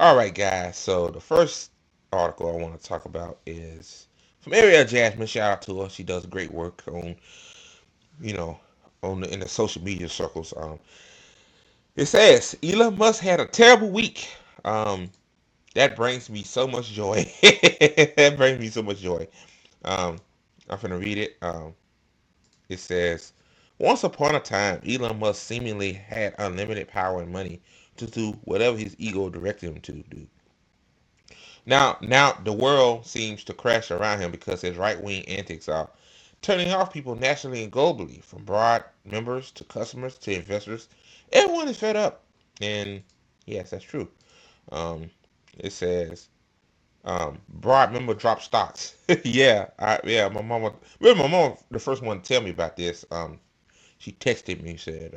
All right, guys. So the first article I want to talk about is from Ariel Jasmine. Shout out to her. She does great work on you know in the social media circles. It says Elon Musk had a terrible week. Um, that brings me so much joy. That brings me so much joy. Um, I'm gonna read it. It says, once upon a time, Elon Musk seemingly had unlimited power and money to do whatever his ego directed him to do. Now the world seems to crash around him because his right-wing antics are turning off people nationally and globally, from broad members to customers to investors. Everyone is fed up, and yes, that's true. Um, it says broad member drop stocks. Yeah, my mama. Well, my mom, the first one to tell me about this. She texted me, said,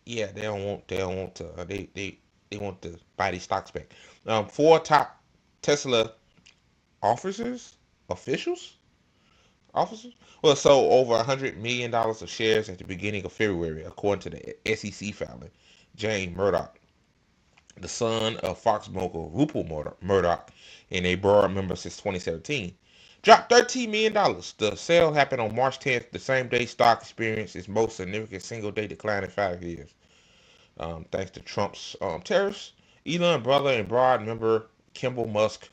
yeah, they want to buy these stocks back. Four top Tesla officers, officials, officers, well, sold over $100 million of shares at the beginning of February, according to the SEC filing. Jane Murdoch, the son of Fox mogul Rupert Murdoch, and a board member since 2017, dropped $13 million. The sale happened on March 10th, the same day stock experienced its most significant single-day decline in 5 years. Thanks to Trump's tariffs. Elon brother and broad member Kimball Musk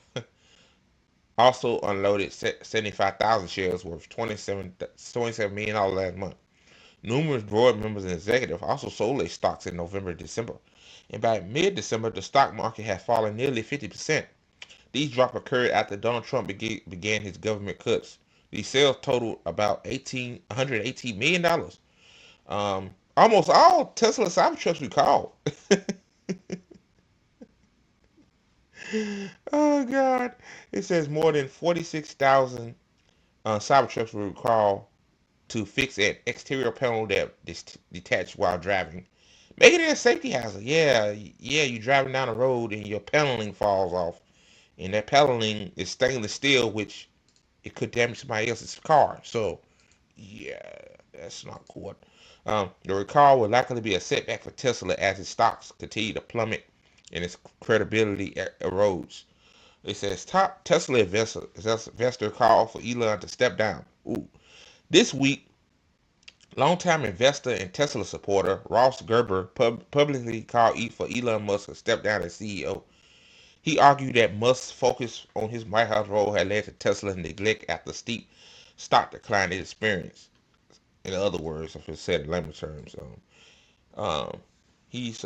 also unloaded 75,000 shares worth $27 million last month. Numerous board members and executives also sold their stocks in November and December. And by mid-December, the stock market had fallen nearly 50%. These drops occurred after Donald Trump began his government cuts. These sales totaled about $118 million. Almost all Tesla Cybertrucks recalled. Oh God! It says more than 46,000 Cybertrucks were recalled to fix an exterior panel that detached while driving, making it a safety hazard. Yeah, you're driving down the road and your paneling falls off, and that paneling is stainless steel, which it could damage somebody else's car. So yeah, that's not good. The recall will likely be a setback for Tesla as its stocks continue to plummet and its credibility erodes. It says top Tesla investor call for Elon to step down. Ooh. This week, longtime investor and Tesla supporter Ross Gerber publicly called for Elon Musk to step down as CEO. He argued that Musk's focus on his White House role had led to Tesla's neglect after steep stock decline it experienced. In other words, if it's said in layman terms, he's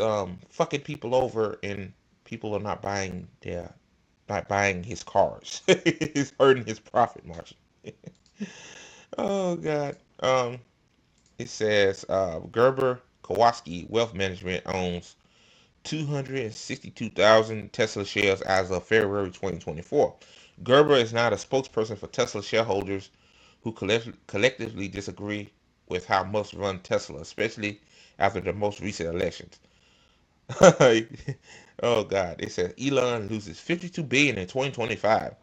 fucking people over, and people are not buying his cars. He's hurting his profit margin. Oh God. It says Gerber Kowalski Wealth Management owns 262,000 Tesla shares as of February 2024. Gerber is now the spokesperson for Tesla shareholders who collectively disagree with how Musk run Tesla, especially after the most recent elections. Oh God! It says Elon loses 52 billion in 2025.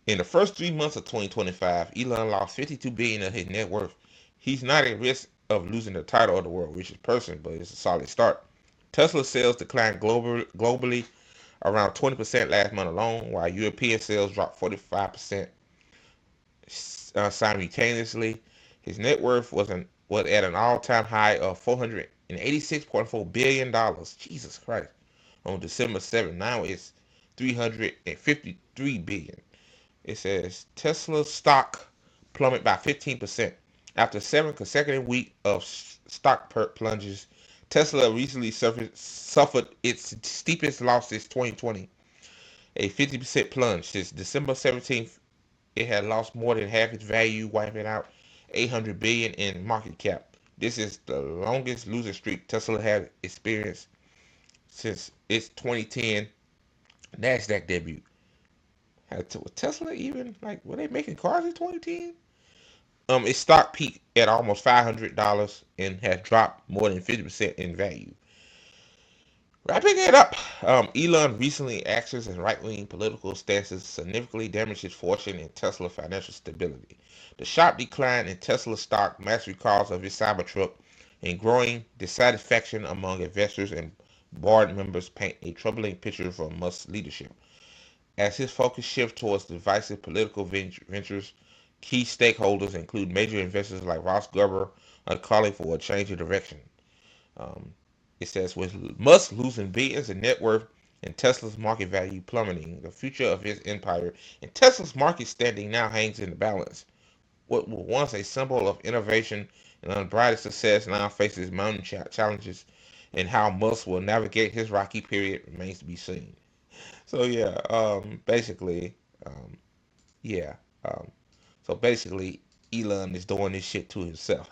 In the first 3 months of 2025, Elon lost 52 billion of his net worth. He's not at risk of losing the title of the world's richest person, but it's a solid start. Tesla sales declined globally around 20% last month alone, while European sales dropped 45% simultaneously. His net worth was at an all-time high of $486.4 billion. Jesus Christ! On December 7th, now it's 353 billion. It says Tesla stock plummeted by 15% after 7 consecutive weeks of stock plunges. Tesla recently suffered its steepest loss since 2020, a 50% plunge. Since December 17th, it had lost more than half its value, wiping out 800 billion in market cap. This is the longest losing streak Tesla had experienced since its 2010 Nasdaq debut. Was Tesla even like were they making cars in 2010? Its stock peaked at almost $500 and has dropped more than 50% in value. Wrapping it up, Elon recently actions and right-wing political stances significantly damaged his fortune and Tesla's financial stability. The sharp decline in Tesla stock, mass recalls of his Cybertruck, and growing dissatisfaction among investors and board members paint a troubling picture for Musk's leadership. As his focus shifts towards divisive political ventures, key stakeholders include major investors like Ross Gerber are calling for a change of direction. Um, it says, with Musk losing billions in net worth and Tesla's market value plummeting, the future of his empire and Tesla's market standing now hangs in the balance. What was once a symbol of innovation and unbridled success now faces mounting challenges, and how Musk will navigate his rocky period remains to be seen. So yeah, um, yeah, um, so basically, Elon is doing this shit to himself.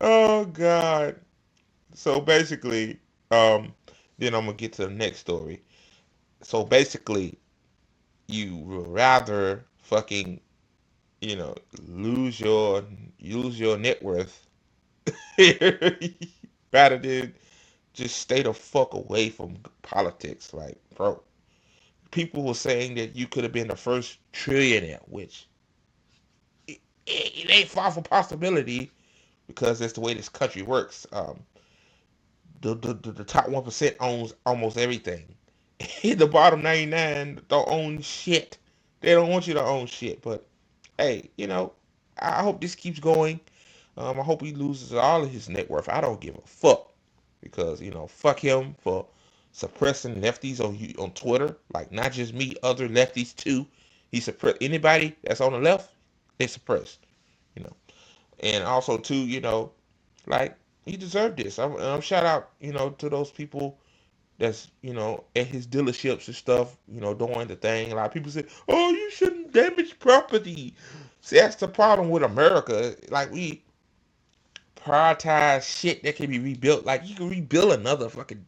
Oh God. So basically, um, then I'm gonna get to the next story. So basically, you would rather fucking, you know, lose your net worth rather than just stay the fuck away from politics. Like, bro, people were saying that you could have been the first trillionaire, which it ain't far from possibility because that's the way this country works. The top 1% owns almost everything. The bottom 99 don't own shit. They don't want you to own shit. But hey, I hope this keeps going. I hope he loses all of his net worth. I don't give a fuck because fuck him for suppressing lefties on Twitter. Like, not just me, other lefties too. He suppress anybody that's on the left. They suppressed. You know, and also too, like, he deserved this. I'm shout out, to those people that's at his dealerships and stuff, doing the thing. A lot of people say, "Oh, you shouldn't damage property." See, that's the problem with America. Like, we prioritize shit that can be rebuilt. Like, you can rebuild another fucking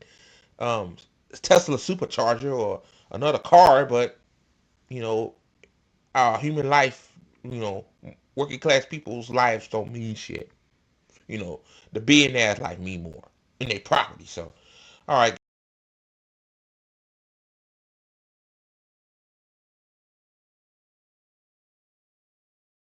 um Tesla supercharger or another car, but you know, our human life, you know, working class people's lives don't mean shit. The billionaires like me more in their property. So, all right.